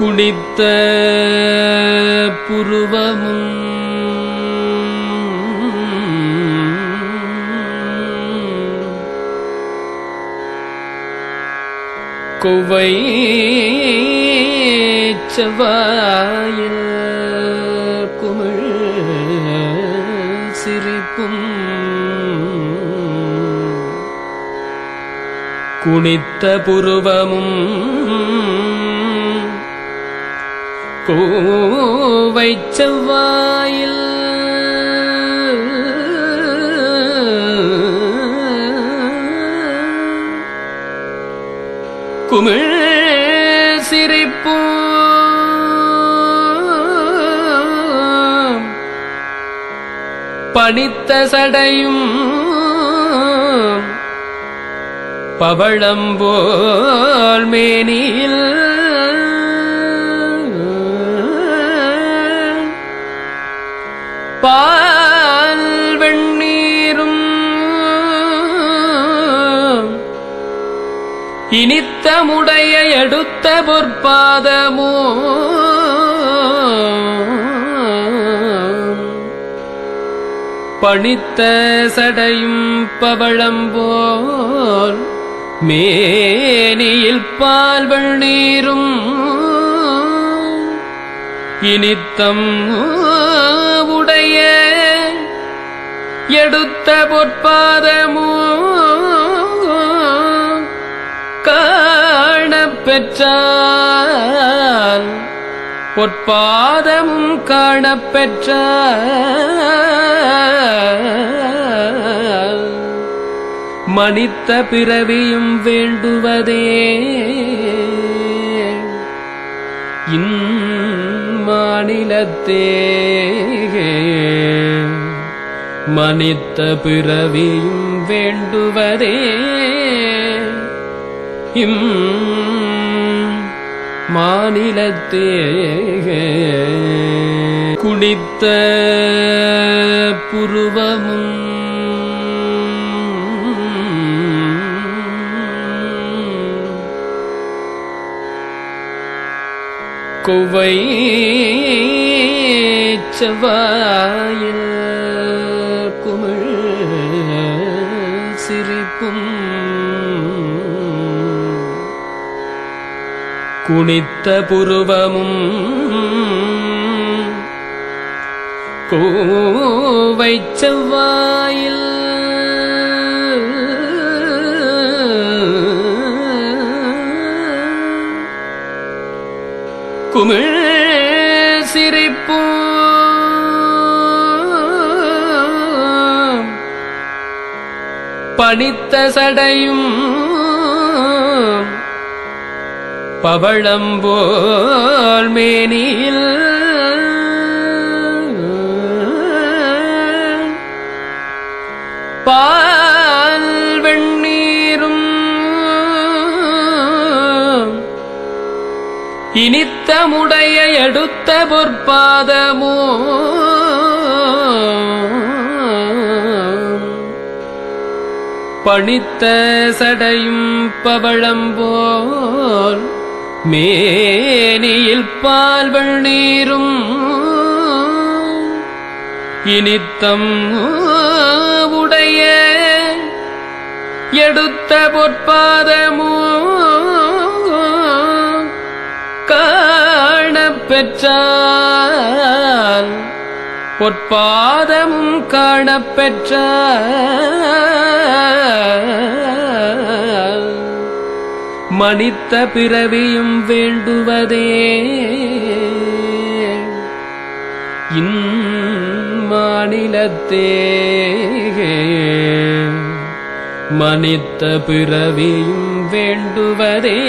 குனித்த புருவமும் கொவ்வை செவ்வாயில் குமிழ் சிரிப்பும் குனித்த புருவமும் கோவை செவ்வாயில் குமிழ் சிரிப்பும் பணித்த சடையும் பவழம்போல் மேனியில் பால் வெண்ணீரும் இனித்தமுடைய எடுத்த பொற்பாதமோ பணித்த சடையும் பவழம்போல் மேனியில் பால் வெண்ணீரும் இனித்தம் உடைய எடுத்த பொற்பாதமோ காணப்பெற்றால் பொற்பாதமும் காணப்பெற்றால் மனித்த பிறவியும் வேண்டுவதே இம்மாநிலத்தே மனித்த பிறவியும் வேண்டுவதே மாநிலத்தே குனித்த புருவமும் கொவ்வை செவ்வாயில் குமிழ் சிரிப்பும் குனித்த புருவமும் கோவை செவ்வாயில் குமிழ் சிரிப்பும் பணித்த சடையும் பவழம்போல் மேனியில் பால் வெண்ணீரும் இனித்தமுடைய எடுத்த பொற்பாதமோ பணித்த சடையும் பவழம்போல் மேனியில் பால் வெண்ணீரும் இனித்தம் உடைய எடுத்த பொற்பாதமோ காணப்பெற்றால் பொற்பாதமும் காணப்பெற்றால் மனித்த பிறவியும் வேண்டுவதே இம்மாநிலத்தே மனித்த பிறவியும் வேண்டுவதே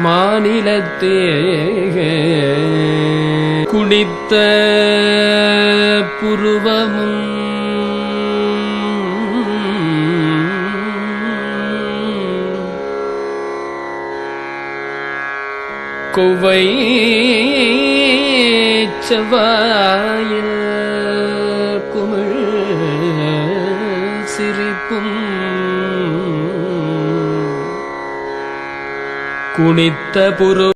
மாநிலத்தே குனித்த புருவமும் கொவ்வை செவ்வாயில் குமிழ் சிரிப்பும் குனித்த புரு